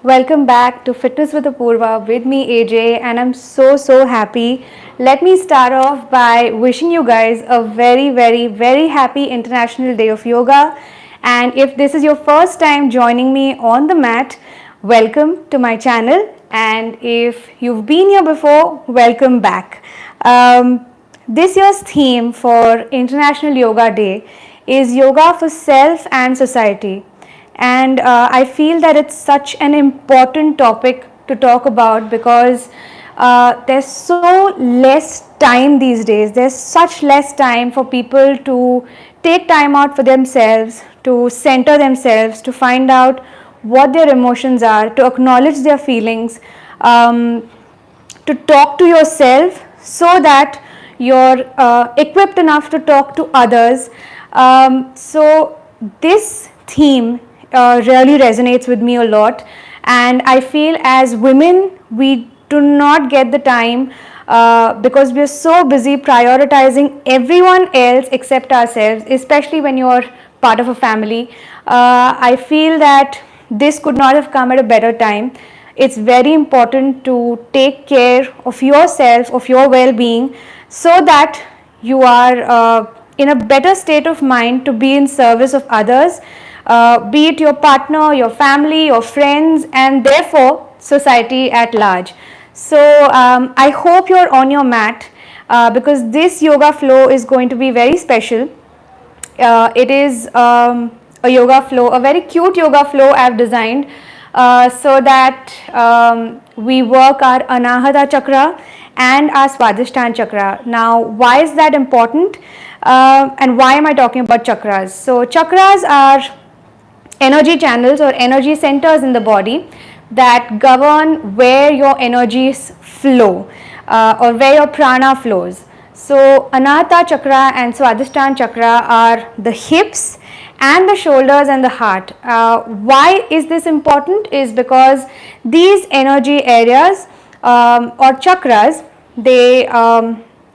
Welcome back to Fitness with Apoorva with me AJ, and I'm so happy. Let me start off by wishing you guys a very happy International Day of Yoga. And if this is your first time joining me on the mat, welcome to my channel. And if you've been here before, welcome back. This year's theme for International Yoga Day is Yoga for Self and Society. And I feel that it's such an important topic to talk about because there's so less time these days. There's such less time for people to take time out for themselves, to center themselves, to find out what their emotions are, to acknowledge their feelings, to talk to yourself so that you're equipped enough to talk to others. So this theme really resonates with me a lot, and I feel as women we do not get the time because we are so busy prioritizing everyone else except ourselves, especially when you're part of a family. I feel that this could not have come at a better time. It's very important to take care of yourself, of your well-being, so that you are in a better state of mind to be in service of others, be it your partner, your family, your friends, and therefore society at large. So I hope you're on your mat because this yoga flow is going to be very special. It is a yoga flow, a very cute yoga flow I've designed so that we work our Anahata chakra and our Swadhisthana chakra. Now, why is that important? And why am I talking about chakras? So, chakras are energy channels or energy centers in the body that govern where your energies flow or where your prana flows. So Anahata chakra and Swadhisthana chakra are the hips and the shoulders and the heart. Why is this important? Is because these energy areas or chakras, they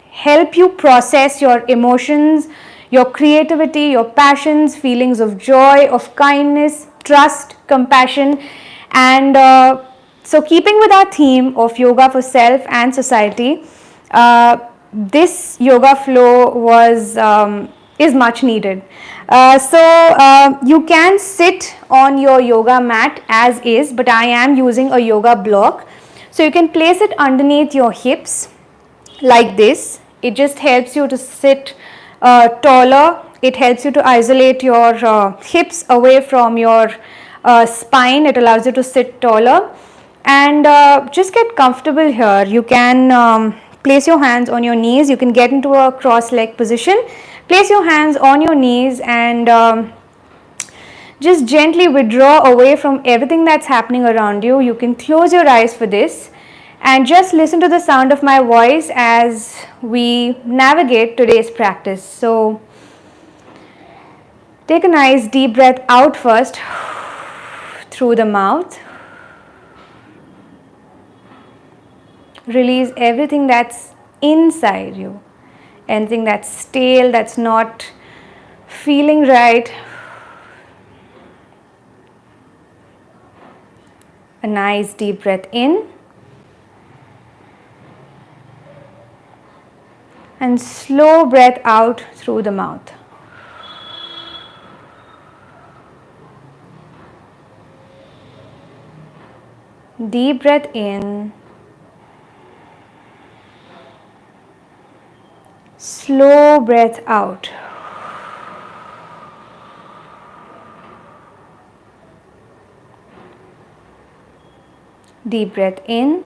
help you process your emotions, your creativity, your passions, feelings of joy, of kindness, trust, compassion. And so keeping with our theme of yoga for self and society, this yoga flow is much needed. You can sit on your yoga mat as is, but I am using a yoga block. So you can place it underneath your hips like this. It just helps you to sit taller. It helps you to isolate your hips away from your spine. It allows you to sit taller, and just get comfortable here. You can place your hands on your knees. You can get into a cross leg position. Place your hands on your knees and just gently withdraw away from everything that's happening around you. You can close your eyes for this and just listen to the sound of my voice as we navigate today's practice. So take a nice deep breath out first through the mouth. Release everything that's inside you, anything that's stale, that's not feeling right. A nice deep breath in and slow breath out through the mouth. Deep breath in, slow breath out. Deep breath in.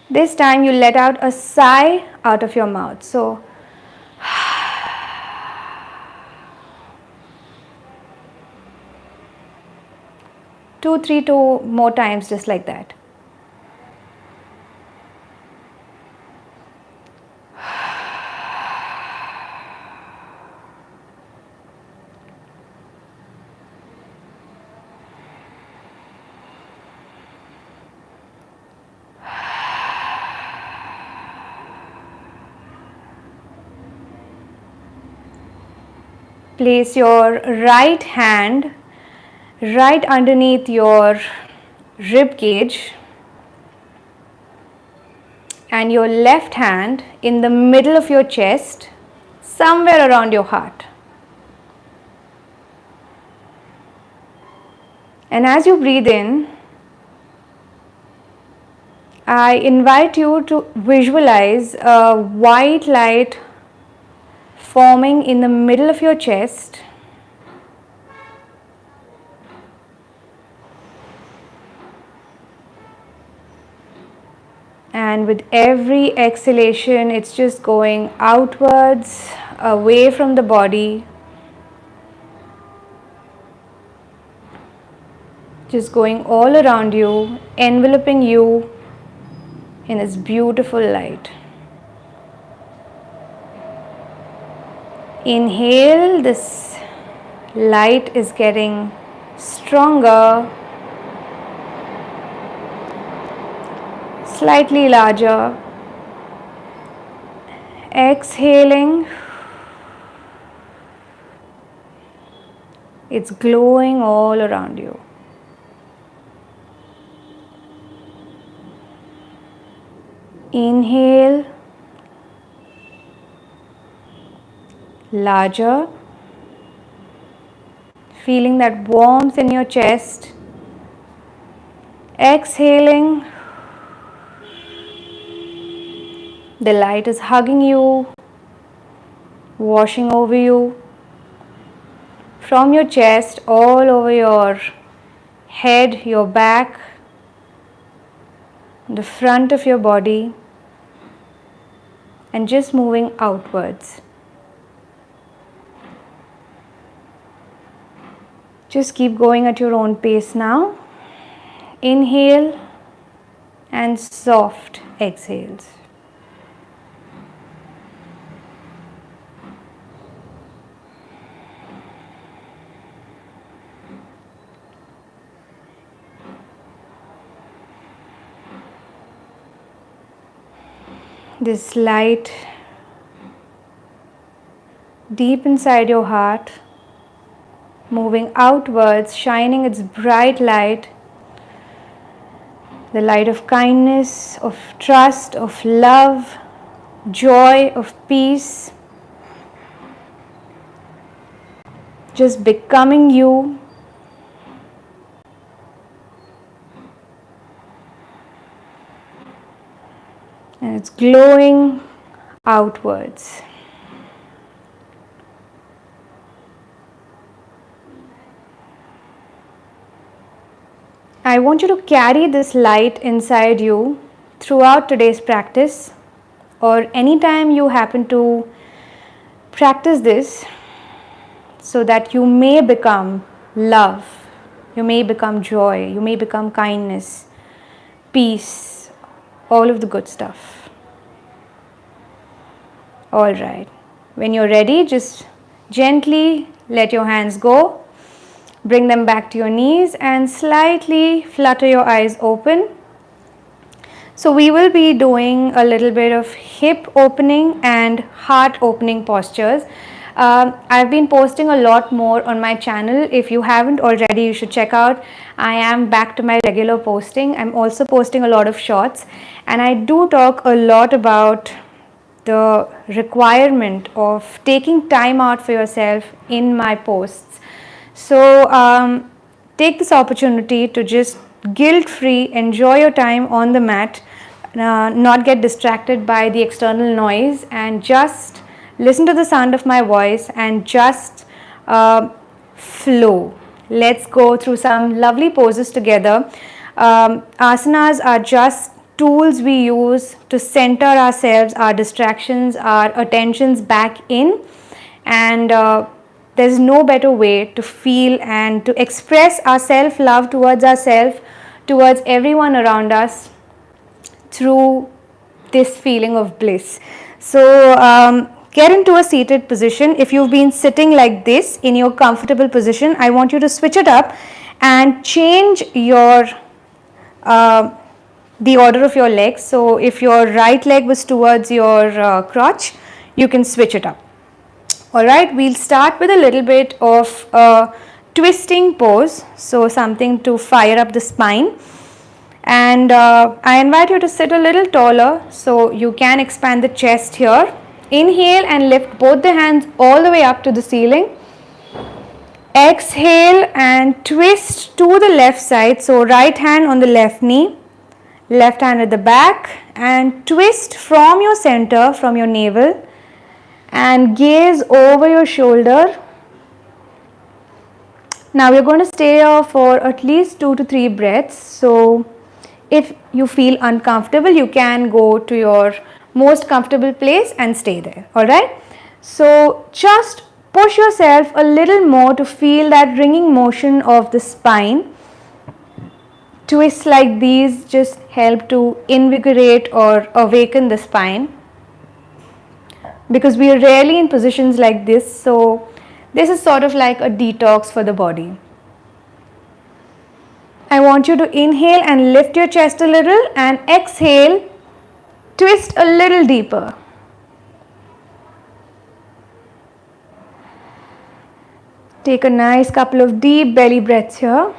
This time you let out a sigh out of your mouth. So two more times just like that. Place your right hand right underneath your rib cage, and your left hand in the middle of your chest, somewhere around your heart. And as you breathe in, I invite you to visualize a white light forming in the middle of your chest, and with every exhalation it's just going outwards, away from the body, just going all around you, enveloping you in this beautiful light. Inhale, this light is getting stronger, slightly larger. Exhaling, it's glowing all around you. Inhale, larger, feeling that warmth in your chest. Exhaling, the light is hugging you, washing over you, from your chest all over your head, your back, the front of your body, and just moving outwards. Just keep going at your own pace now. Inhale and soft exhales. This light deep inside your heart, moving outwards, shining its bright light, the light of kindness, of trust, of love, joy, of peace, just becoming you. And it's glowing outwards. I want you to carry this light inside you throughout today's practice, or anytime you happen to practice this, so that you may become love, you may become joy, you may become kindness, peace, all of the good stuff. All right, when you're ready, just gently let your hands go. Bring them back to your knees and slightly flutter your eyes open. So we will be doing a little bit of hip opening and heart opening postures. I've been posting a lot more on my channel. If you haven't already, you should check out. I am back to my regular posting. I'm also posting a lot of shorts, and I do talk a lot about the requirement of taking time out for yourself in my posts. So take this opportunity to just guilt-free enjoy your time on the mat, not get distracted by the external noise, and just listen to the sound of my voice and just flow. Let's go through some lovely poses together. Asanas are just tools we use to center ourselves, our distractions, our attentions back in, and there's no better way to feel and to express our self-love towards ourselves, towards everyone around us, through this feeling of bliss. So get into a seated position. If you've been sitting like this in your comfortable position, I want you to switch it up and change your the order of your legs. So if your right leg was towards your crotch, you can switch it up. Alright, we'll start with a little bit of twisting pose, so something to fire up the spine. And I invite you to sit a little taller so you can expand the chest here. Inhale and lift both the hands all the way up to the ceiling. Exhale and twist to the left side, so right hand on the left knee, left hand at the back, and twist from your center, from your navel, and gaze over your shoulder. Now we're going to stay here for at least 2 to 3 breaths. So if you feel uncomfortable, you can go to your most comfortable place and stay there. Alright? So just push yourself a little more to feel that ringing motion of the spine. Twists like these just help to invigorate or awaken the spine, because we are rarely in positions like this, so this is sort of like a detox for the body. I want you to inhale and lift your chest a little, and exhale, twist a little deeper. Take a nice couple of deep belly breaths here.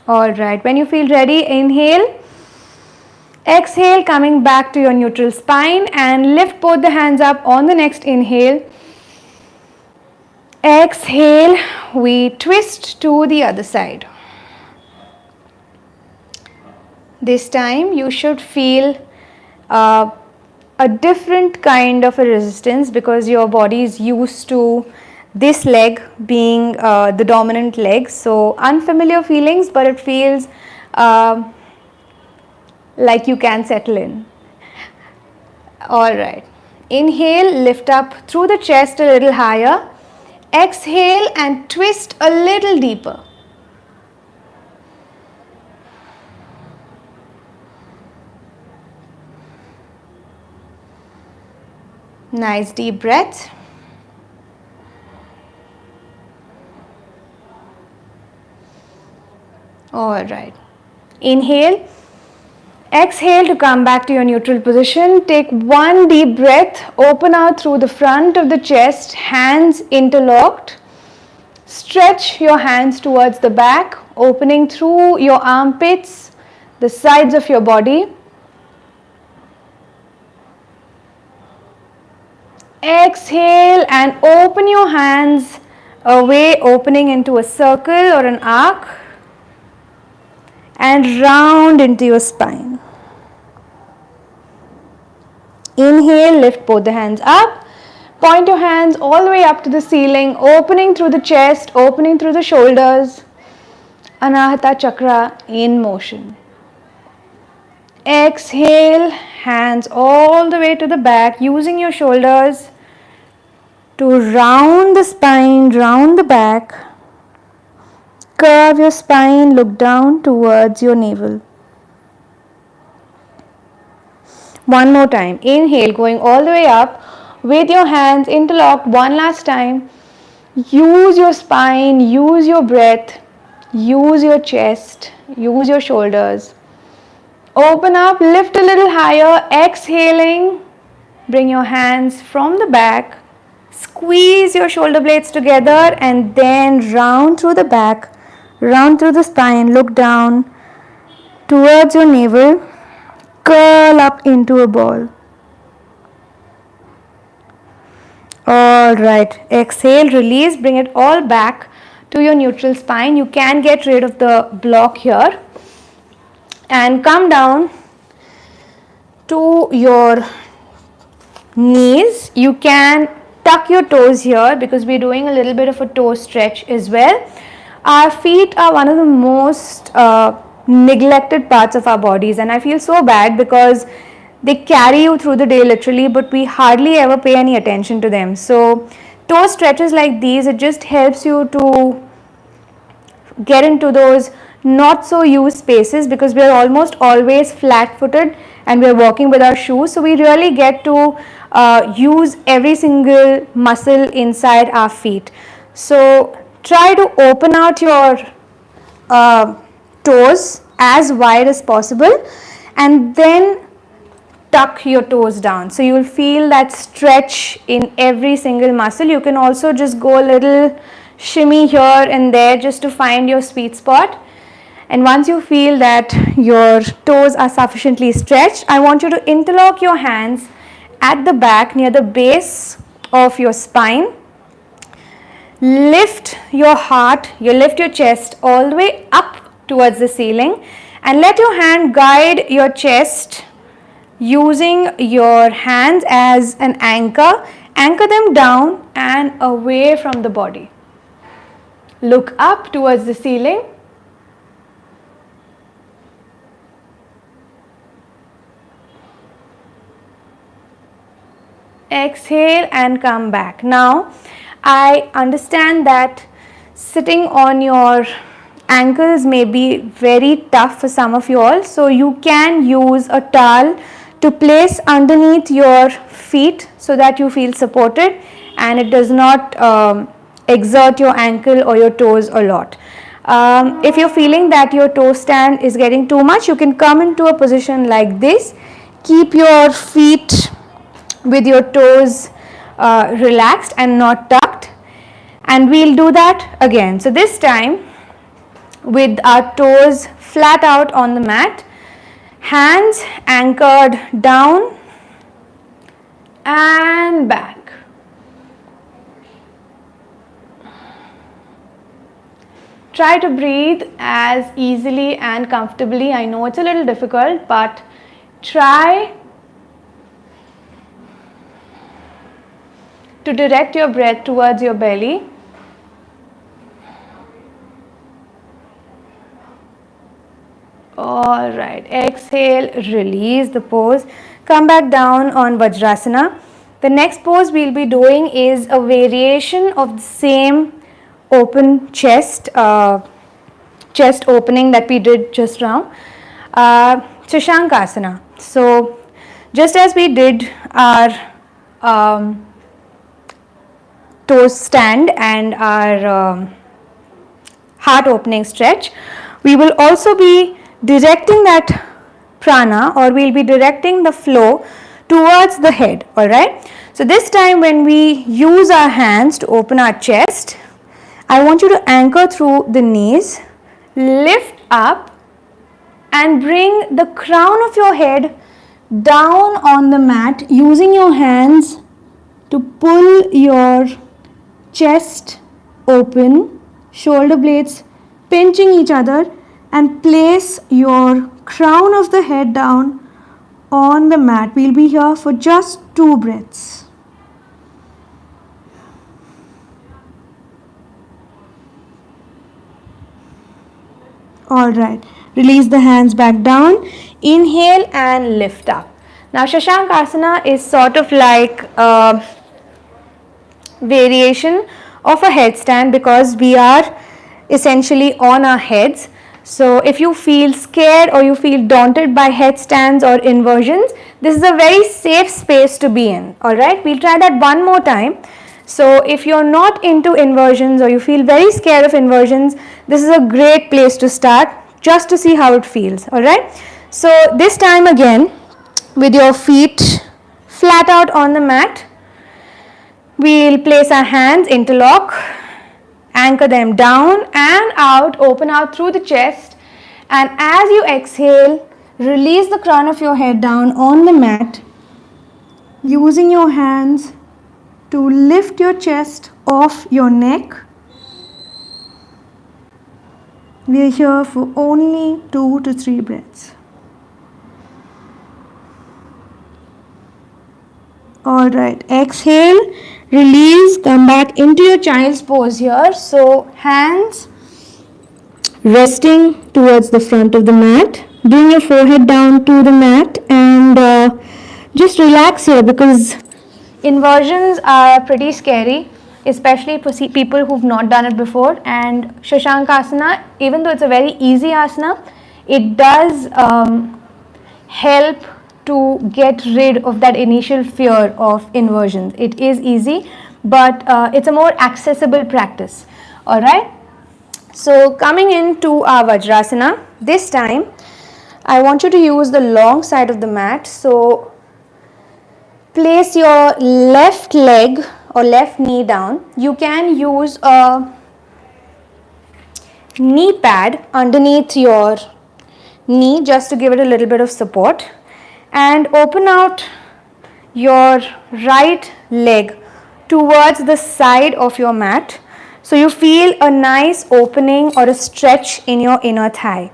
Alright, when you feel ready, inhale. Exhale, coming back to your neutral spine, and lift both the hands up on the next inhale. Exhale, we twist to the other side. This time you should feel a different kind of a resistance, because your body is used to this leg being the dominant leg. So unfamiliar feelings, but it feels like you can settle in. Alright, inhale, lift up through the chest a little higher. Exhale and twist a little deeper. Nice deep breath. Alright, inhale. Exhale to come back to your neutral position. Take one deep breath. Open out through the front of the chest, hands interlocked. Stretch your hands towards the back, opening through your armpits, the sides of your body. Exhale and open your hands away, opening into a circle or an arc, and round into your spine. Inhale, lift both the hands up. Point your hands all the way up to the ceiling, opening through the chest, opening through the shoulders. Anahata Chakra in motion. Exhale, hands all the way to the back, using your shoulders to round the spine, round the back. Curve your spine, look down towards your navel. One more time. Inhale, going all the way up with your hands interlocked. One last time. Use your spine, use your breath, use your chest, use your shoulders. Open up, lift a little higher. Exhaling, bring your hands from the back. Squeeze your shoulder blades together and then round through the back, round through the spine. Look down towards your navel. Curl up into a ball. Alright, exhale, release, bring it all back to your neutral spine. You can get rid of the block here and come down to your knees. You can tuck your toes here because we're doing a little bit of a toe stretch as well. Our feet are one of the most neglected parts of our bodies, and I feel so bad because they carry you through the day literally, but we hardly ever pay any attention to them. So toe stretches like these, it just helps you to get into those not so used spaces, because we are almost always flat footed and we are walking with our shoes, so we really get to use every single muscle inside our feet. So try to open out your toes as wide as possible, and then tuck your toes down. So you will feel that stretch in every single muscle. You can also just go a little shimmy here and there just to find your sweet spot. And once you feel that your toes are sufficiently stretched, I want you to interlock your hands at the back near the base of your spine. Lift your heart, you lift your chest all the way up towards the ceiling, and let your hand guide your chest using your hands as an anchor. Anchor them down and away from the body. Look up towards the ceiling. Exhale and come back. Now, I understand that sitting on your ankles may be very tough for some of you all. So, you can use a towel to place underneath your feet so that you feel supported and it does not exert your ankle or your toes a lot. If you're feeling that your toe stand is getting too much, you can come into a position like this. Keep your feet with your toes relaxed and not tucked, and we'll do that again. So this time with our toes flat out on the mat, hands anchored down and back. Try to breathe as easily and comfortably. I know it's a little difficult, but try to direct your breath towards your belly. All right, exhale, release the pose. Come back down on Vajrasana. The next pose we'll be doing is a variation of the same open chest, chest opening that we did just now. Shashankasana. So, just as we did our toes stand and our heart opening stretch, we will also be directing that prana, or we'll be directing the flow towards the head. All right. So this time when we use our hands to open our chest, I want you to anchor through the knees, lift up and bring the crown of your head down on the mat using your hands to pull your chest open, shoulder blades pinching each other, and place your crown of the head down on the mat. We'll be here for just 2 breaths. All right, release the hands back down, inhale and lift up. Now Shashankasana is sort of like a variation of a headstand because we are essentially on our heads. So if you feel scared or you feel daunted by headstands or inversions, this is a very safe space to be in. All right, we'll try that one more time. So if you're not into inversions or you feel very scared of inversions, this is a great place to start just to see how it feels. All right, so this time again with your feet flat out on the mat, we'll place our hands interlock, anchor them down and out, open out through the chest, and as you exhale, release the crown of your head down on the mat using your hands to lift your chest off your neck. We are here for only 2 to 3 breaths. All right, exhale, release, come back into your child's pose here. So hands resting towards the front of the mat. Bring your forehead down to the mat and just relax here because inversions are pretty scary, especially for people who've not done it before. And Shashankasana, even though it's a very easy asana, it does help to get rid of that initial fear of inversions. It is easy, but it's a more accessible practice. All right. So coming into our Vajrasana, this time I want you to use the long side of the mat. So place your left leg or left knee down. You can use a knee pad underneath your knee just to give it a little bit of support, and open out your right leg towards the side of your mat, so you feel a nice opening or a stretch in your inner thigh.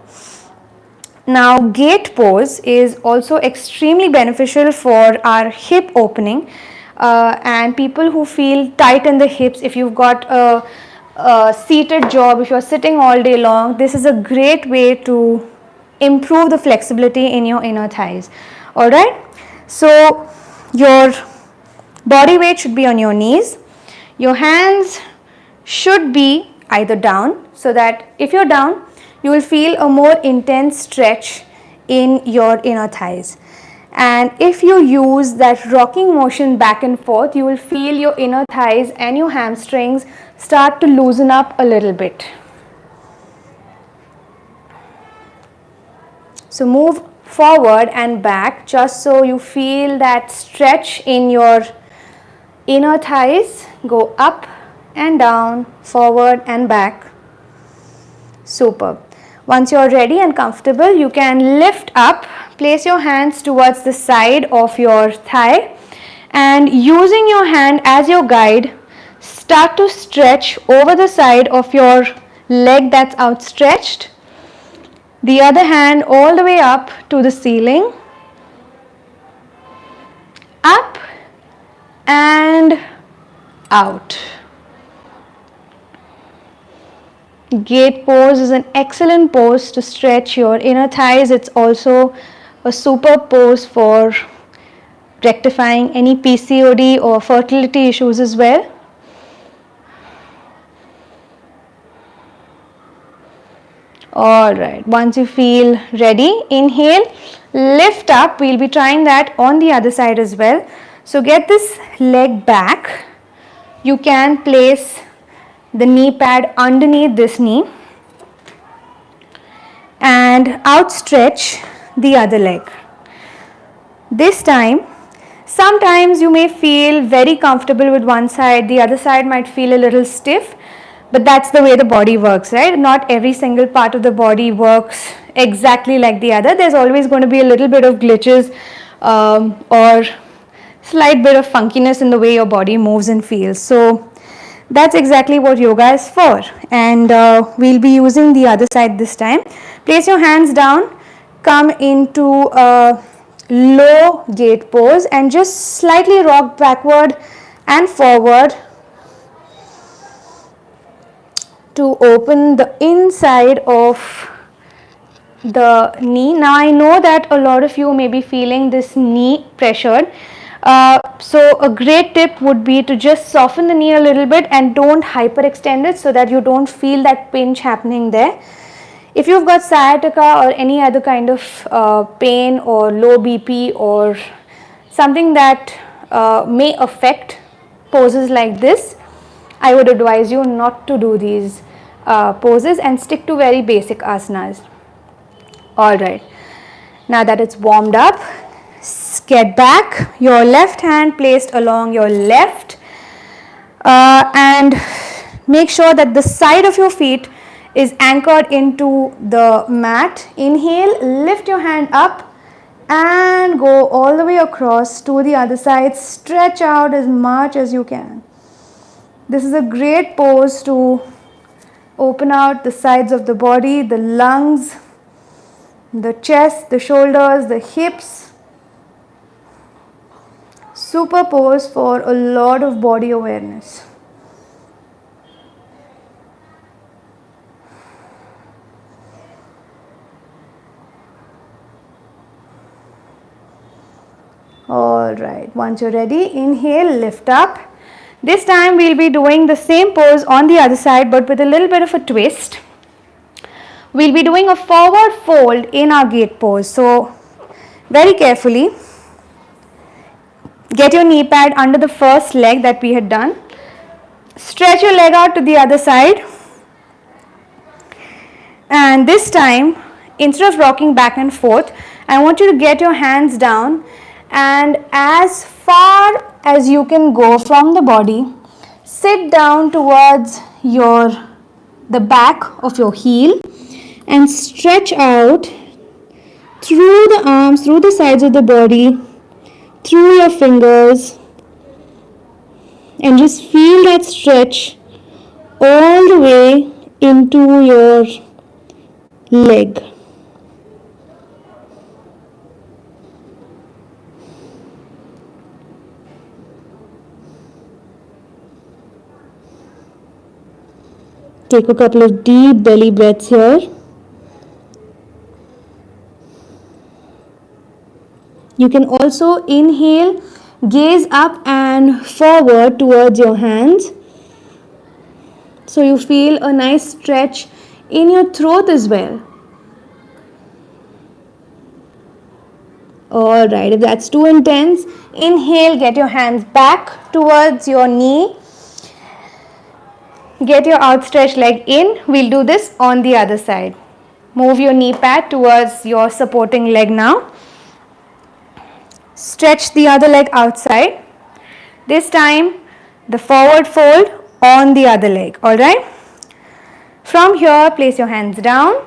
Now, gate pose is also extremely beneficial for our hip opening, and people who feel tight in the hips. If you've got a seated job, if you're sitting all day long, this is a great way to improve the flexibility in your inner thighs. All right, so your body weight should be on your knees. Your hands should be either down, so that if you're down, you will feel a more intense stretch in your inner thighs. And if you use that rocking motion back and forth, you will feel your inner thighs and your hamstrings start to loosen up a little bit. So move forward and back just so you feel that stretch in your inner thighs. Go up and down, forward and back. Superb. Once you're ready and comfortable, you can lift up, place your hands towards the side of your thigh, and using your hand as your guide, start to stretch over the side of your leg that's outstretched. The other hand all the way up to the ceiling, up and out. Gate pose is an excellent pose to stretch your inner thighs. It's also a super pose for rectifying any PCOD or fertility issues as well. All right, once you feel ready, inhale, lift up. We'll be trying that on the other side as well. So get this leg back. You can place the knee pad underneath this knee and outstretch the other leg. This time, sometimes you may feel very comfortable with one side, the other side might feel a little stiff, but that's the way the body works, right? Not every single part of the body works exactly like the other. There's always going to be a little bit of glitches or slight bit of funkiness in the way your body moves and feels. So that's exactly what yoga is for, and we'll be using the other side this time. Place your hands down, come into a low gate pose and just slightly rock backward and forward to open the inside of the knee. Now I know that a lot of you may be feeling this knee pressured. So a great tip would be to just soften the knee a little bit and don't hyperextend it, so that you don't feel that pinch happening there. If you've got sciatica or any other kind of pain or low BP or something that may affect poses like this, I would advise you not to do these poses and stick to very basic asanas. Alright, now that it's warmed up, get back, your left hand placed along your left, and make sure that the side of your feet is anchored into the mat. Inhale, lift your hand up and go all the way across to the other side. Stretch out as much as you can. This is a great pose to open out the sides of the body, the lungs, the chest, the shoulders, the hips. Super pose for a lot of body awareness. Alright, once you're ready, inhale, lift up. This time we'll be doing the same pose on the other side, but with a little bit of a twist. We'll be doing a forward fold in our gate pose. So very carefully, get your knee pad under the first leg that we had done. Stretch your leg out to the other side. And this time, instead of rocking back and forth, I want you to get your hands down and as far as you can go from the body. Sit down towards the back of your heel and stretch out through the arms, through the sides of the body, through your fingers, and just feel that stretch all the way into your leg. Take a couple of deep belly breaths here. You can also inhale, gaze up and forward towards your hands. So you feel a nice stretch in your throat as well. Alright, if that's too intense, inhale, get your hands back towards your knee. Get your outstretched leg in. We'll do this on the other side. Move your knee pad towards your supporting leg now. Stretch the other leg outside. This time, the forward fold on the other leg. Alright? From here, place your hands down.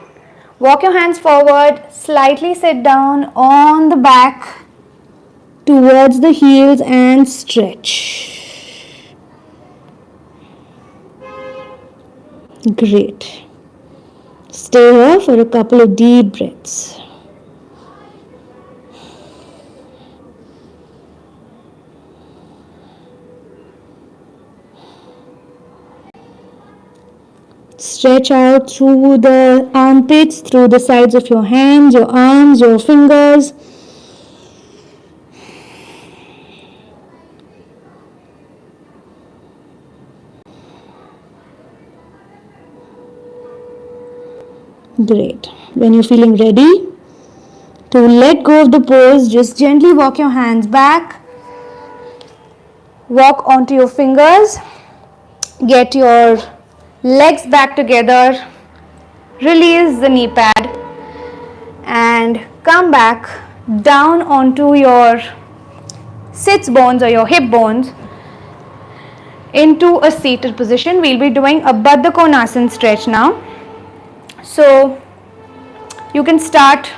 Walk your hands forward. Slightly sit down on the back towards the heels and stretch. Great. Stay here for a couple of deep breaths. Stretch out through the armpits, through the sides of your hands, your arms, your fingers. Great. When you're feeling ready to let go of the pose, just gently walk your hands back. Walk onto your fingers. Get your legs back together. Release the knee pad and come back down onto your sits bones or your hip bones into a seated position. We'll be doing a Baddha Konasana stretch now. So you can start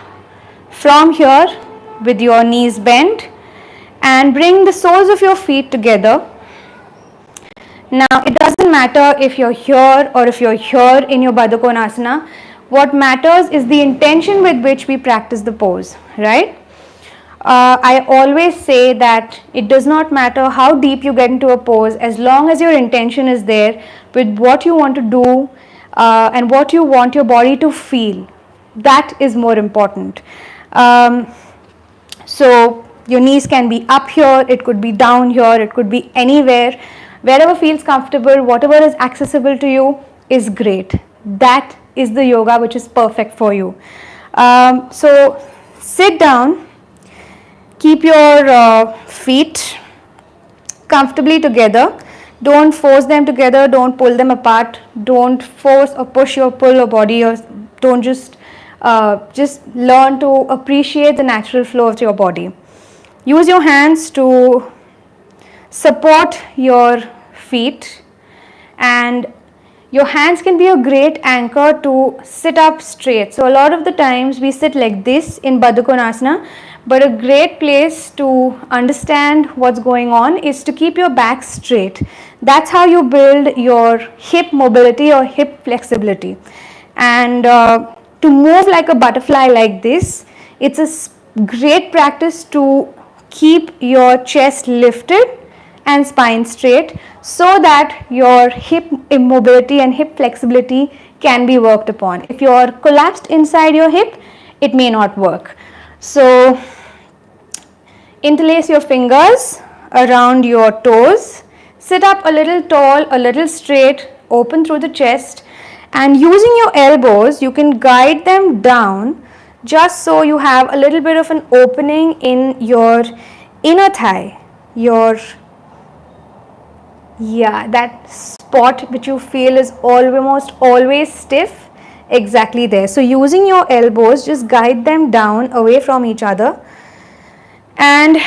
from here with your knees bent and bring the soles of your feet together. Now it doesn't matter if you're here or if you're here in your Baddha Konasana. What matters is the intention with which we practice the pose, right? I always say that it does not matter how deep you get into a pose, as long as your intention is there with what you want to do and what you want your body to feel. That is more important. So your knees can be up here, it could be down here, it could be anywhere. Wherever feels comfortable, whatever is accessible to you is great. That is the yoga which is perfect for you. So sit down, keep your feet comfortably together. Don't force them together, don't pull them apart, don't force or push or pull your body, or don't just learn to appreciate the natural flow of your body. Use your hands to support your feet, and your hands can be a great anchor to sit up straight. So a lot of the times we sit like this in Baddha Konasana, but a great place to understand what's going on is to keep your back straight. That's how you build your hip mobility or hip flexibility. And to move like a butterfly like this, it's a great practice to keep your chest lifted and spine straight so that your hip immobility and hip flexibility can be worked upon. If you're collapsed inside your hip, it may not work. So interlace your fingers around your toes, sit up a little tall, a little straight, open through the chest, and using your elbows, you can guide them down just so you have a little bit of an opening in your inner thigh, that spot which you feel is almost always stiff, exactly there. So using your elbows, just guide them down away from each other and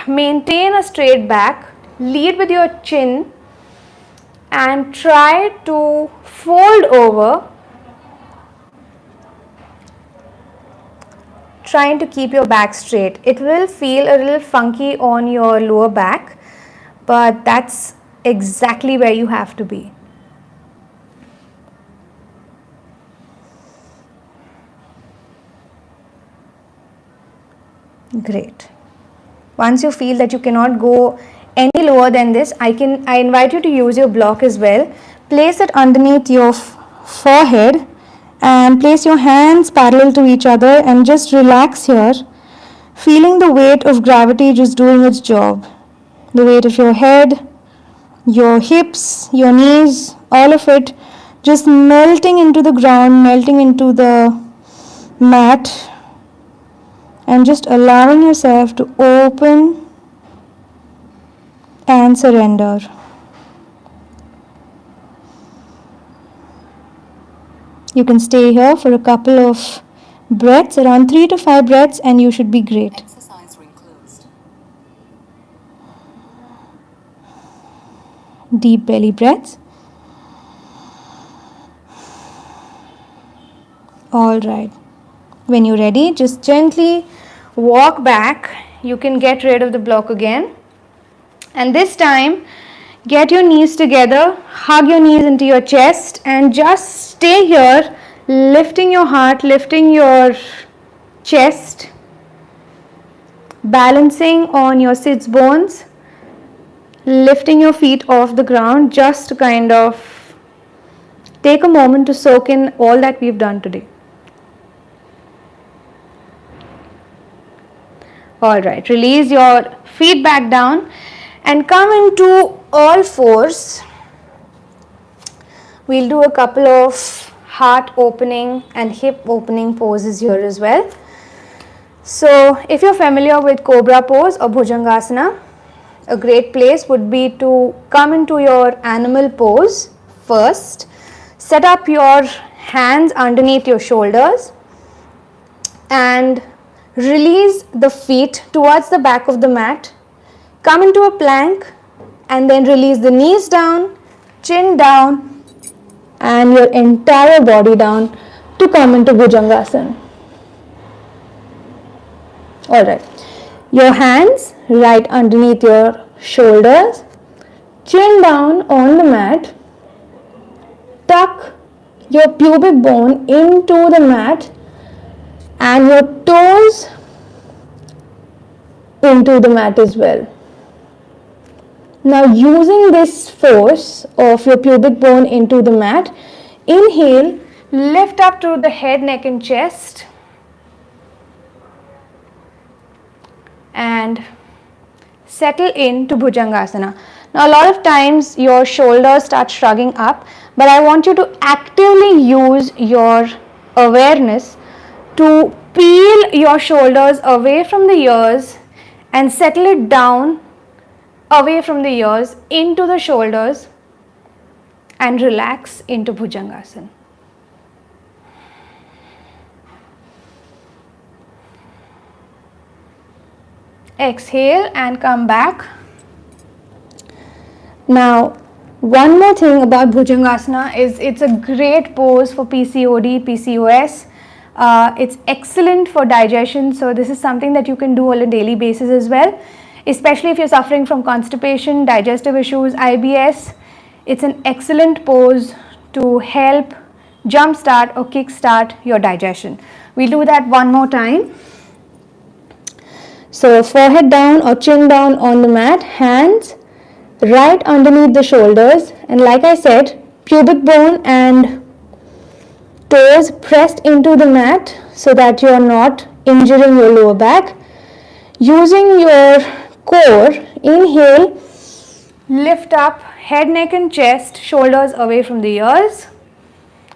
maintain a straight back, lead with your chin and try to fold over, trying to keep your back straight. It will feel a little funky on your lower back, but that's exactly where you have to be. Great. Once you feel that you cannot go any lower than this, I invite you to use your block as well. Place it underneath your forehead and place your hands parallel to each other and just relax here, feeling the weight of gravity just doing its job. The weight of your head, your hips, your knees, all of it just melting into the ground, melting into the mat, and just allowing yourself to open and surrender. You can stay here for a couple of breaths, around 3 to 5 breaths, and you should be great. Exercise ring closed. Deep belly breaths. All right. When you're ready, just gently walk back. You can get rid of the block again. And this time, get your knees together, hug your knees into your chest and just stay here, lifting your heart, lifting your chest, balancing on your sits bones, lifting your feet off the ground, just to kind of take a moment to soak in all that we've done today. Alright, release your feet back down and come into all fours. We'll do a couple of heart opening and hip opening poses here as well. So if you're familiar with Cobra pose or Bhujangasana, a great place would be to come into your animal pose first. Set up your hands underneath your shoulders and release the feet towards the back of the mat. Come into a plank and then release the knees down, chin down and your entire body down to come into Bhujangasana. Alright, your hands right underneath your shoulders, chin down on the mat, tuck your pubic bone into the mat and your toes into the mat as well. Now using this force of your pubic bone into the mat, inhale, lift up to the head, neck and chest and settle into Bhujangasana. Now a lot of times your shoulders start shrugging up, but I want you to actively use your awareness to peel your shoulders away from the ears and settle it down away from the ears into the shoulders and relax into Bhujangasana. Exhale and come back. Now, one more thing about Bhujangasana is it's a great pose for PCOD, PCOS. It's excellent for digestion, so this is something that you can do on a daily basis as well, especially if you're suffering from constipation, digestive issues, IBS. It's an excellent pose to help jumpstart or kickstart your digestion. We'll do that one more time. So forehead down or chin down on the mat, hands right underneath the shoulders, and like I said, pubic bone and toes pressed into the mat so that you are not injuring your lower back. Using your core, inhale, lift up head, neck and chest, shoulders away from the ears.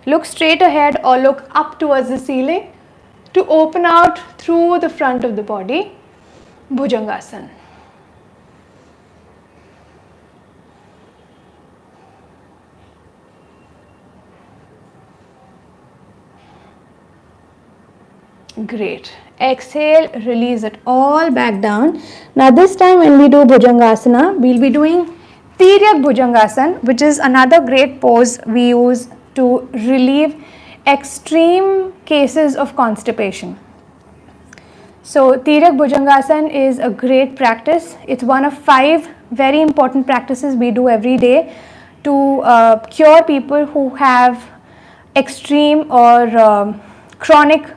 Look straight ahead or look up towards the ceiling to open out through the front of the body. Bhujangasana. Great. Exhale, release it all back down. Now this time when we do Bhujangasana, we'll be doing Tiryak Bhujangasana, which is another great pose we use to relieve extreme cases of constipation. So Tiryak Bhujangasana is a great practice. It's one of 5 very important practices we do every day to cure people who have extreme or chronic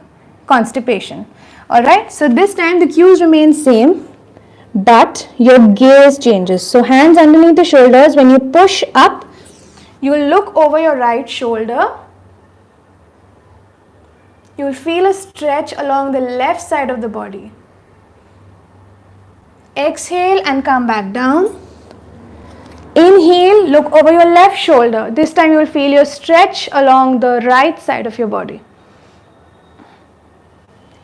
constipation. Alright, so this time the cues remain same, but your gaze changes. So hands underneath the shoulders. When you push up, you will look over your right shoulder. You will feel a stretch along the left side of the body. Exhale and come back down. Inhale, look over your left shoulder. This time you will feel your stretch along the right side of your body.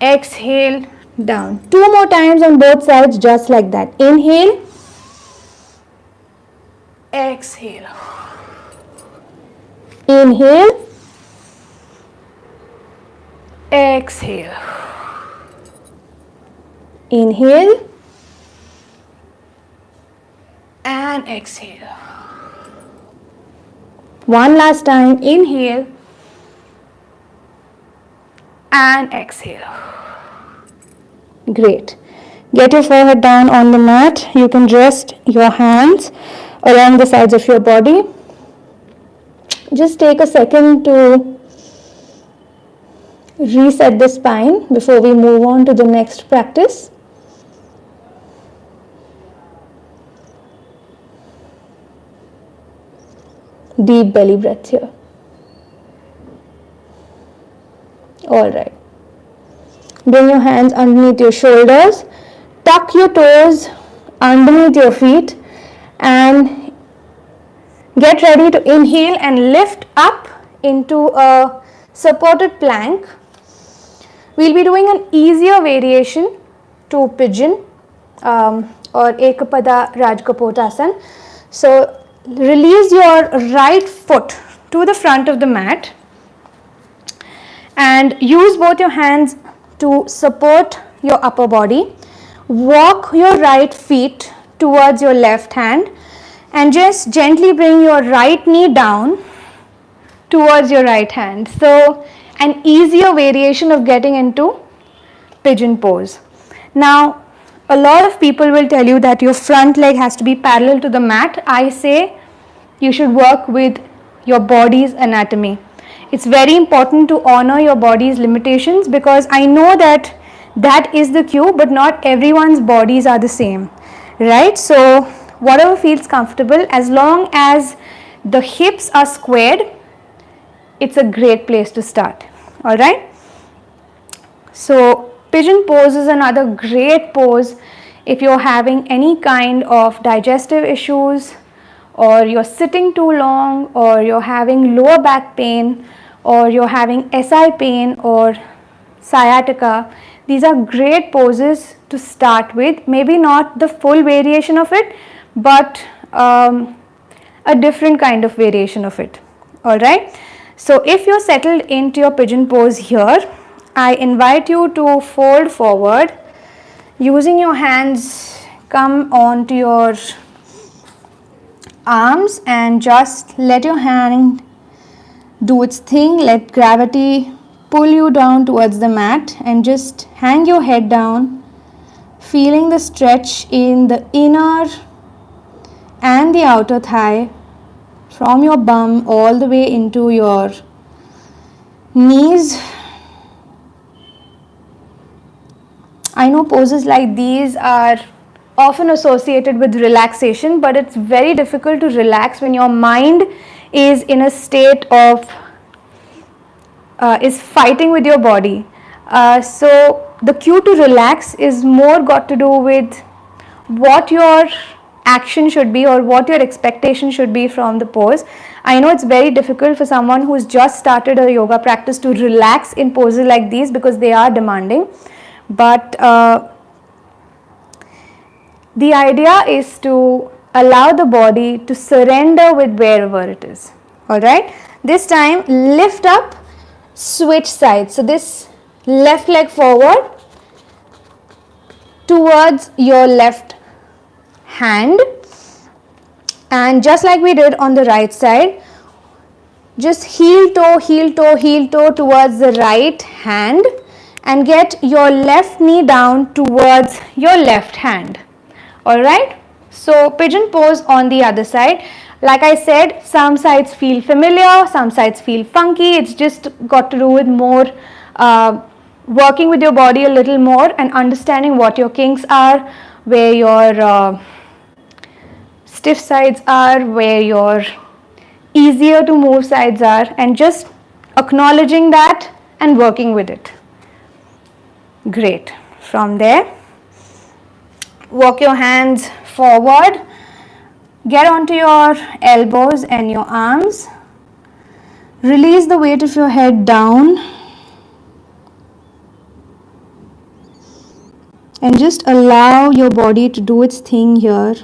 Exhale, down. 2 more times on both sides, just like that. Inhale. Exhale. Inhale. Exhale. Inhale. And exhale. One last time. Inhale. And exhale. Great. Get your forehead down on the mat. You can rest your hands along the sides of your body. Just take a second to reset the spine before we move on to the next practice. Deep belly breath here. Alright. Bring your hands underneath your shoulders. Tuck your toes underneath your feet and get ready to inhale and lift up into a supported plank. We'll be doing an easier variation to Pigeon or Ekapada Rajkapotasana. So release your right foot to the front of the mat and use both your hands to support your upper body. Walk your right feet towards your left hand and just gently bring your right knee down towards your right hand. So an easier variation of getting into pigeon pose. Now a lot of people will tell you that your front leg has to be parallel to the mat. I say you should work with your body's anatomy. It's very important to honor your body's limitations because I know that that is the cue, but not everyone's bodies are the same, right? So whatever feels comfortable, as long as the hips are squared, it's a great place to start. All right. So pigeon pose is another great pose if you're having any kind of digestive issues, or you're sitting too long, or you're having lower back pain, or you're having SI pain or sciatica. These are great poses to start with. Maybe not the full variation of it, but a different kind of variation of it. All right. So if you're settled into your pigeon pose here, I invite you to fold forward. Using your hands, come onto your arms and just let your hand do its thing. Let gravity pull you down towards the mat and just hang your head down, feeling the stretch in the inner and the outer thigh from your bum all the way into your knees. I know poses like these are often associated with relaxation, but it's very difficult to relax when your mind is in a state of is fighting with your body. So the cue to relax is more got to do with what your action should be or what your expectation should be from the pose. I know it's very difficult for someone who's just started a yoga practice to relax in poses like these because they are demanding, but the idea is to allow the body to surrender with wherever it is. Alright, this time lift up, switch sides. So this left leg forward towards your left hand, and just like we did on the right side, just heel toe, heel toe, heel toe towards the right hand, and get your left knee down towards your left hand. Alright, so pigeon pose on the other side. Like I said, some sides feel familiar, some sides feel funky. It's just got to do with more working with your body a little more and understanding what your kinks are, where your stiff sides are, where your easier to move sides are, and just acknowledging that and working with it. Great. From there, walk your hands forward, get onto your elbows and your arms, release the weight of your head down, and just allow your body to do its thing here.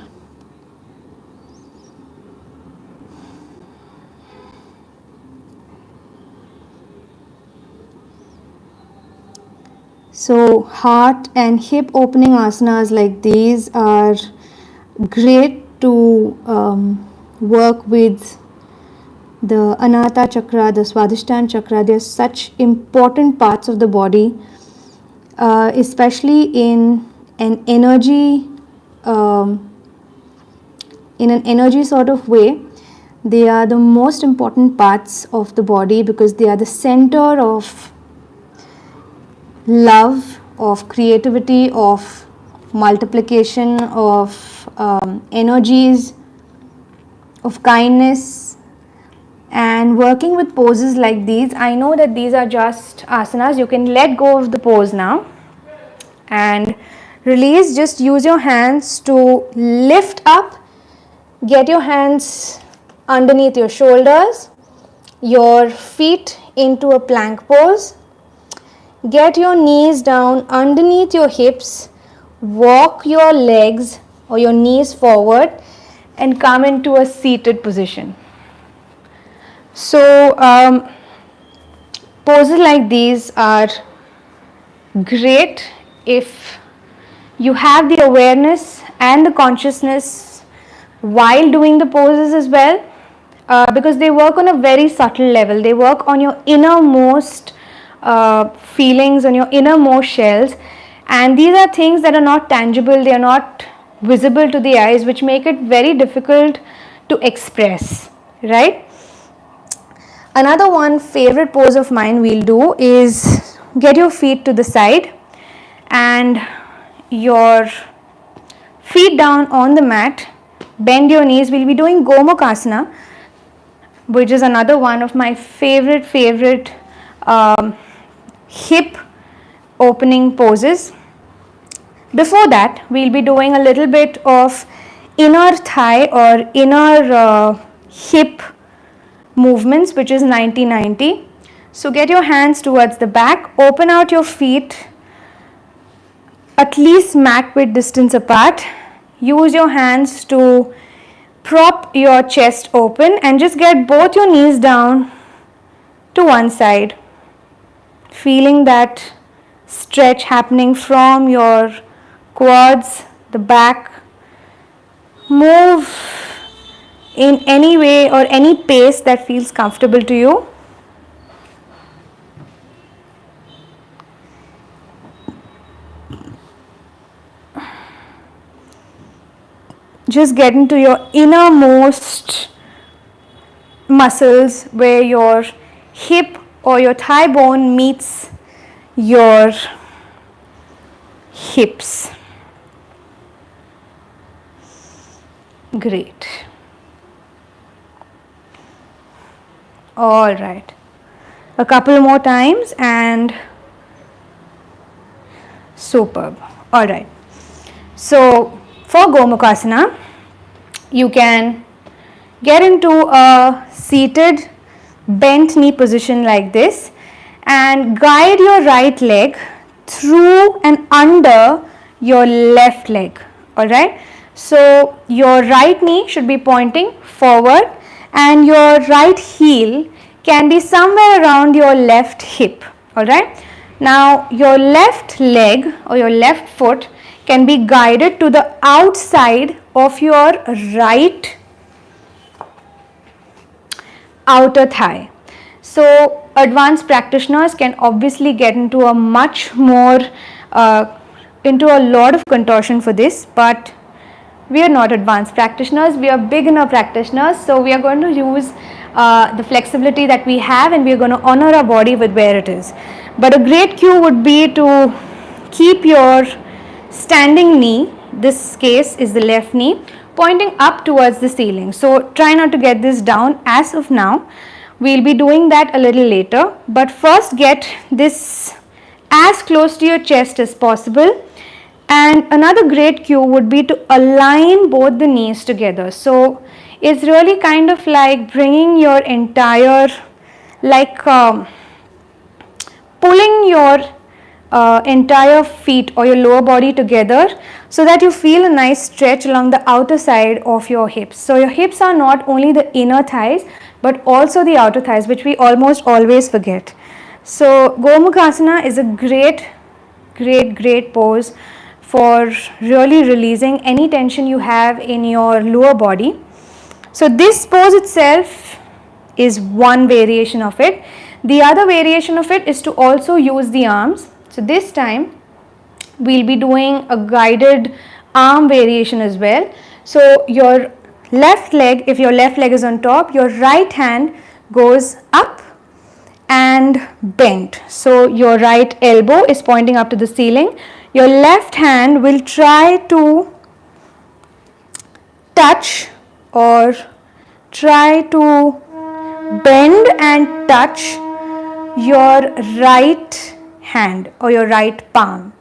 So heart and hip opening asanas like these are great to work with the Anahata chakra, the Swadhisthana chakra. They are such important parts of the body, especially in an energy sort of way. They are the most important parts of the body because they are the center of love, of creativity, of multiplication, of energies, of kindness. And working with poses like these, I know that these are just asanas. You can let go of the pose now and release. Just use your hands to lift up. Get your hands underneath your shoulders, your feet into a plank pose. Get your knees down underneath your hips, walk your legs or your knees forward and come into a seated position. So poses like these are great if you have the awareness and the consciousness while doing the poses as well, because they work on a very subtle level. They work on your innermost feelings, on your innermost shells, and these are things that are not tangible, they are not visible to the eyes, which make it very difficult to express, right? Another one favorite pose of mine we'll do is get your feet to the side and your feet down on the mat, bend your knees. We'll be doing Gomukhasana, which is another one of my favorite hip opening poses. Before that, we'll be doing a little bit of inner thigh or inner hip movements, which is 90-90. So get your hands towards the back, open out your feet at least mat width distance apart. Use your hands to prop your chest open and just get both your knees down to one side, feeling that stretch happening from your quads, the back. Move in any way or any pace that feels comfortable to you. Just get into your innermost muscles where your hip or your thigh bone meets your hips. Great. All right. A couple more times and superb. All right. So for Gomukhasana, you can get into a seated bent knee position like this and guide your right leg through and under your left leg. All right. So your right knee should be pointing forward and your right heel can be somewhere around your left hip. All right. Now your left leg or your left foot can be guided to the outside of your right outer thigh. So advanced practitioners can obviously get into a much more into a lot of contortion for this, but we are not advanced practitioners, we are beginner practitioners, so we are going to use the flexibility that we have, and we are going to honor our body with where it is. But a great cue would be to keep your standing knee, this case is the left knee, pointing up towards the ceiling. So try not to get this down as of now. We'll be doing that a little later, but first get this as close to your chest as possible. And another great cue would be to align both the knees together. So it's really kind of like bringing your entire, like pulling your entire feet or your lower body together, so that you feel a nice stretch along the outer side of your hips. So your hips are not only the inner thighs, but also the outer thighs, which we almost always forget. So Gomukhasana is a great pose for really releasing any tension you have in your lower body. So this pose itself is one variation of it. The other variation of it is to also use the arms. So this time we'll be doing a guided arm variation as well. So your left leg, if your left leg is on top, your right hand goes up and bent. So your right elbow is pointing up to the ceiling. Your left hand will try to touch or try to bend and touch your right hand or your right palm.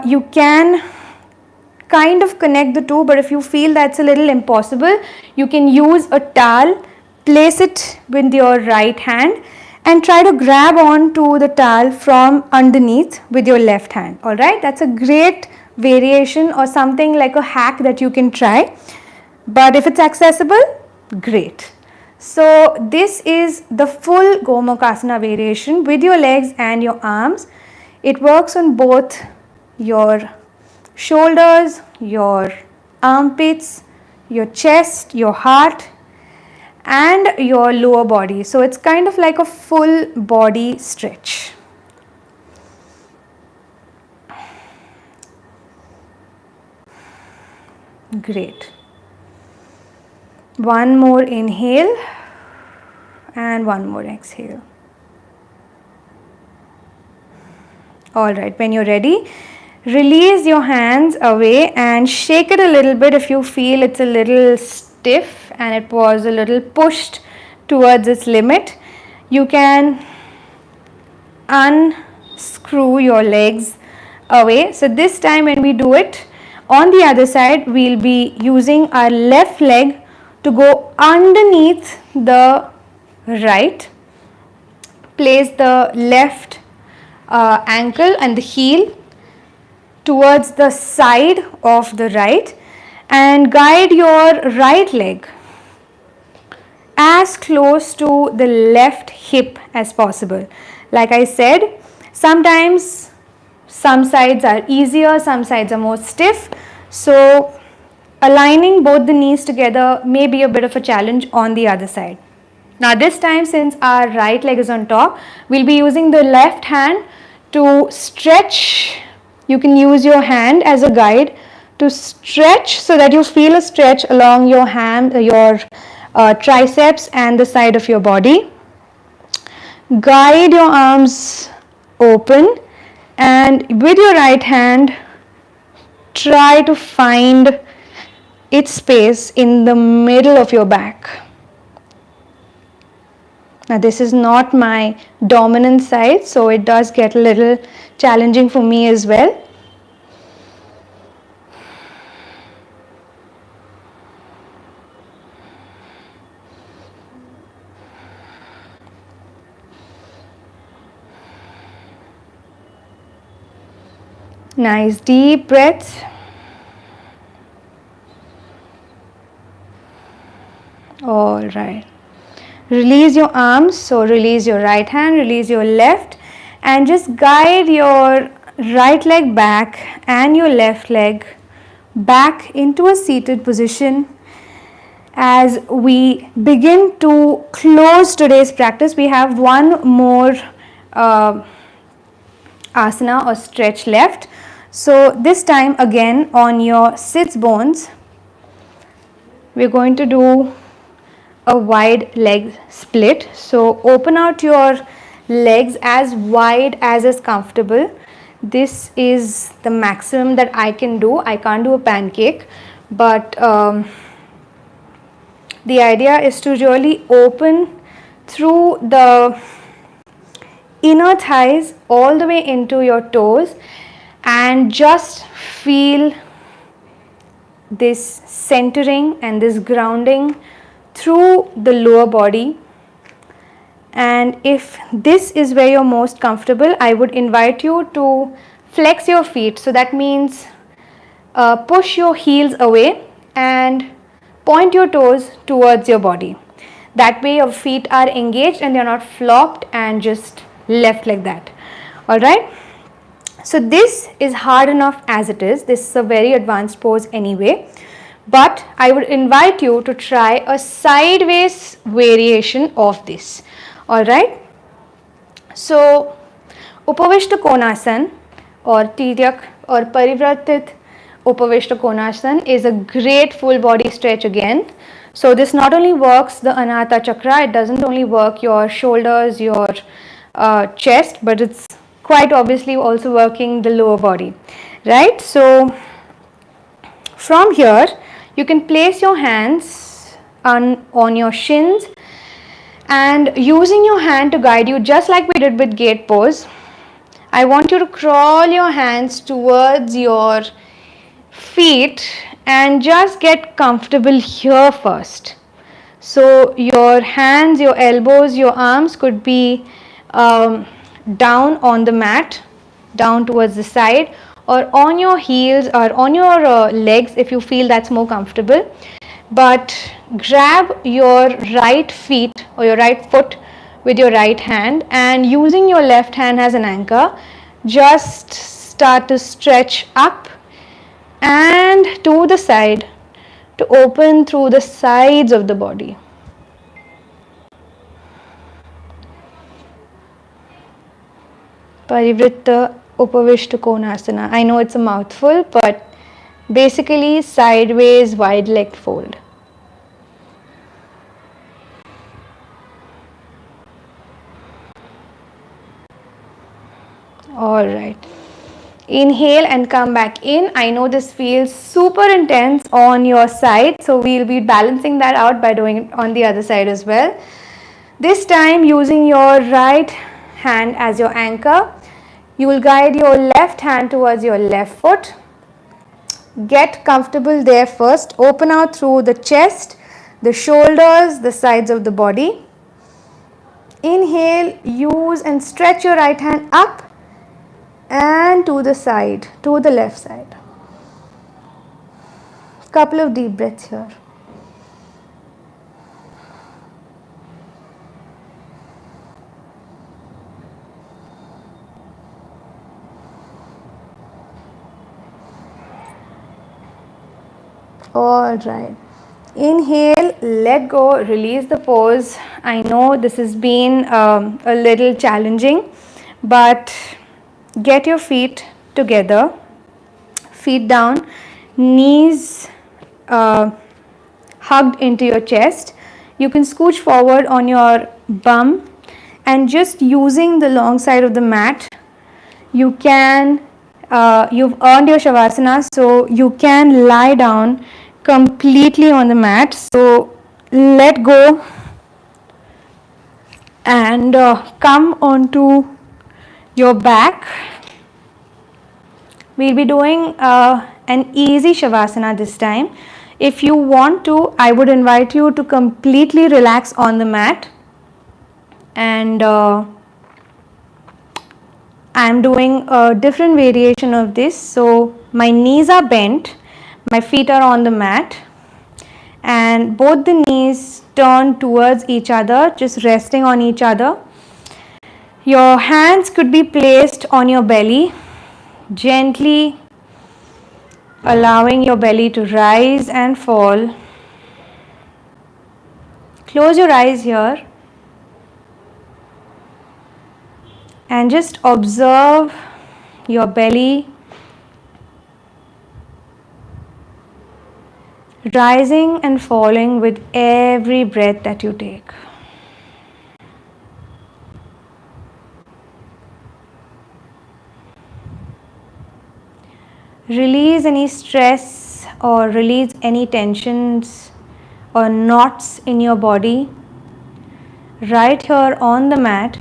You can kind of connect the two, but if you feel that's a little impossible, you can use a towel, place it with your right hand and try to grab on to the towel from underneath with your left hand. Alright, that's a great variation or something like a hack that you can try, but if it's accessible, great. So this is the full Gomukhasana variation with your legs and your arms. It works on both your shoulders, your armpits, your chest, your heart and your lower body. So it's kind of like a full body stretch. Great. One more inhale and one more exhale. Alright, when you're ready, release your hands away and shake it a little bit if you feel it's a little stiff and it was a little pushed towards its limit. You can unscrew your legs away. So this time when we do it on the other side, we'll be using our left leg to go underneath the right. Place the left ankle and the heel towards the side of the right and guide your right leg as close to the left hip as possible. Like I said, sometimes some sides are easier, some sides are more stiff. So aligning both the knees together may be a bit of a challenge on the other side. Now this time, since our right leg is on top, we'll be using the left hand to stretch. You can use your hand as a guide to stretch so that you feel a stretch along your triceps and the side of your body. Guide your arms open and with your right hand try to find its space in the middle of your back. Now this is not my dominant side, so it does get a little challenging for me as well. Nice deep breaths. All right. Release your arms. So release your right hand, release your left, and just guide your right leg back and your left leg back into a seated position. As we begin to close today's practice, we have one more asana or stretch left. So this time again on your sits bones, we're going to do a wide leg split. So open out your legs as wide as is comfortable. This is the maximum that I can do. I can't do a pancake, but the idea is to really open through the inner thighs all the way into your toes and just feel this centering and this grounding through the lower body. And if this is where you're most comfortable, I would invite you to flex your feet. So that means push your heels away and point your toes towards your body. That way your feet are engaged and they're not flopped and just left like that. Alright. So this is hard enough as it is. This is a very advanced pose anyway. But I would invite you to try a sideways variation of this. Alright. So Upavishta Konasana or Tiryak or Parivratit Upavishta Konasana is a great full body stretch again. So this not only works the Anahata Chakra, it doesn't only work your shoulders, your chest, but it's quite obviously also working the lower body, right? So from here you can place your hands on your shins and using your hand to guide you, just like we did with gate pose, I want you to crawl your hands towards your feet and just get comfortable here first. So your hands, your elbows, your arms could be down on the mat, down towards the side, or on your heels or on your legs if you feel that's more comfortable. But grab your right feet or your right foot with your right hand and using your left hand as an anchor, just start to stretch up and to the side to open through the sides of the body. Parivritta Upavishta Konasana. I know it's a mouthful, but basically sideways wide leg fold. Alright. Inhale and come back in. I know this feels super intense on your side, so we'll be balancing that out by doing it on the other side as well. This time using your right hand as your anchor, you will guide your left hand towards your left foot. Get comfortable there first. Open out through the chest, the shoulders, the sides of the body. Inhale, use and stretch your right hand up and to the side, to the left side. Couple of deep breaths here. All right. Inhale, let go, release the pose. I know this has been a little challenging, but get your feet together, feet down, knees hugged into your chest. You can scooch forward on your bum and just using the long side of the mat, you can, you've earned your Shavasana, so you can lie down completely on the mat. So let go and come onto your back. We'll be doing an easy Shavasana this time. If you want to, I would invite you to completely relax on the mat, and I'm doing a different variation of this. So my knees are bent, my feet are on the mat, and both the knees turn towards each other, just resting on each other. Your hands could be placed on your belly. Gently allowing your belly to rise and fall. Close your eyes here and just observe your belly rising and falling with every breath that you take. Release any stress or release any tensions or knots in your body right here on the mat.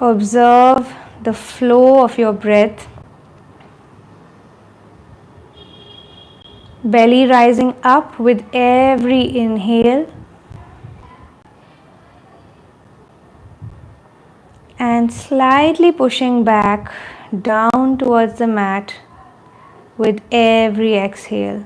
Observe the flow of your breath. Belly rising up with every inhale and slightly pushing back down towards the mat with every exhale.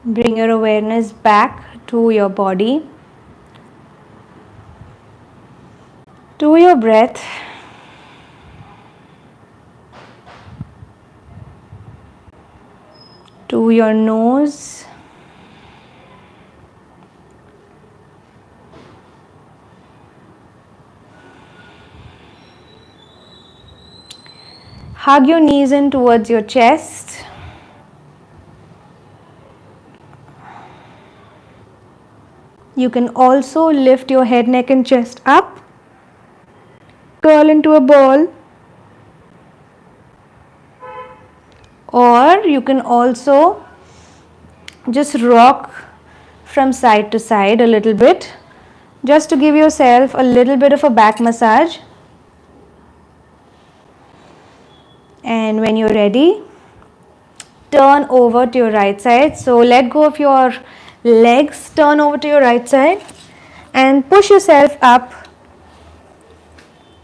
Bring your awareness back to your body, to your breath. To your nose. Hug your knees in towards your chest. You can also lift your head, neck and chest up. Curl into a ball. Or you can also just rock from side to side a little bit, just to give yourself a little bit of a back massage. And when you're ready, turn over to your right side. So let go of your legs, turn over to your right side and push yourself up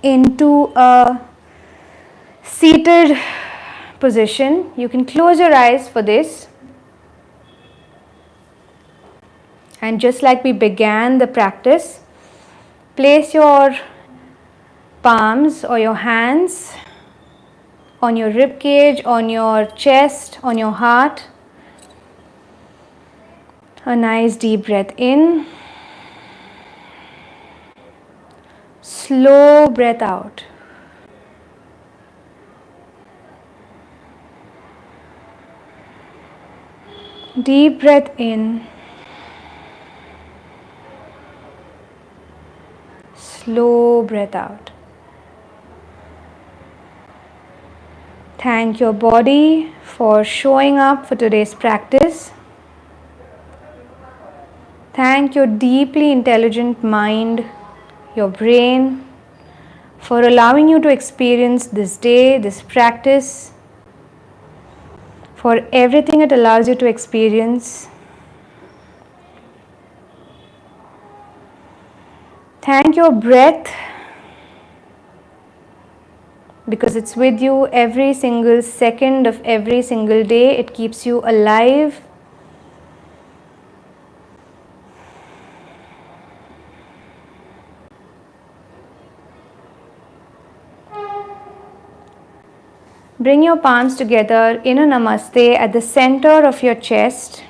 into a seated position. You can close your eyes for this. And just like we began the practice, place your palms or your hands on your rib cage, on your chest, on your heart. A nice deep breath in. Slow breath out. Deep breath in. Slow breath out. Thank your body for showing up for today's practice. Thank your deeply intelligent mind, your brain, for allowing you to experience this day, this practice, for everything it allows you to experience. Thank your breath, because it's with you every single second of every single day. It keeps you alive. Bring your palms together in a Namaste at the center of your chest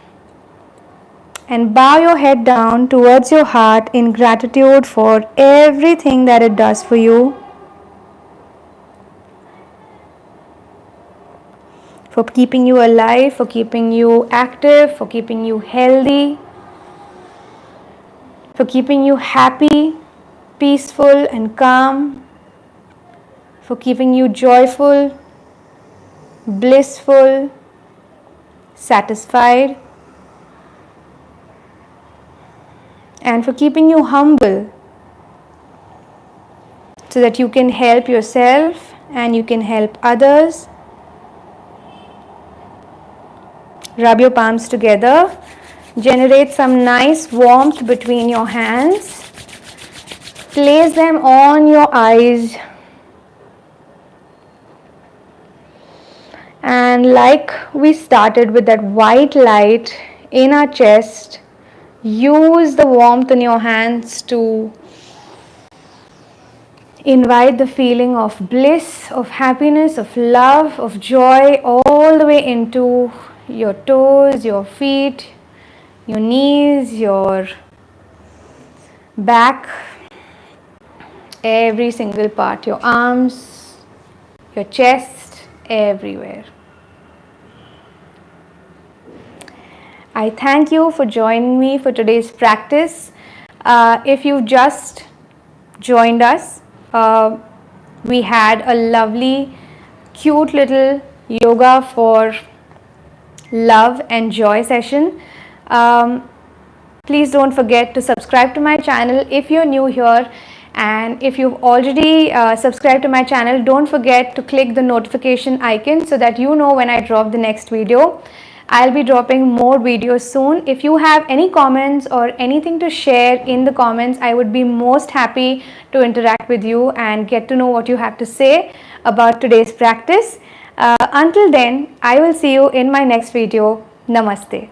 and bow your head down towards your heart in gratitude for everything that it does for you, for keeping you alive, for keeping you active, for keeping you healthy, for keeping you happy, peaceful and calm, for keeping you joyful, blissful, satisfied, and for keeping you humble so that you can help yourself and you can help others. Rub your palms together. Generate some nice warmth between your hands. Place them on your eyes. And like we started with that white light in our chest, use the warmth in your hands to invite the feeling of bliss, of happiness, of love, of joy all the way into your toes, your feet, your knees, your back, every single part, your arms, your chest, everywhere. I thank you for joining me for today's practice. If you just joined us, we had a lovely, cute little yoga for love and joy session. Please don't forget to subscribe to my channel if you're new here, and if you've already subscribed to my channel, don't forget to click the notification icon so that you know when I drop the next video. I'll be dropping more videos soon. If you have any comments or anything to share in the comments, I would be most happy to interact with you and get to know what you have to say about today's practice. Until then, I will see you in my next video. Namaste.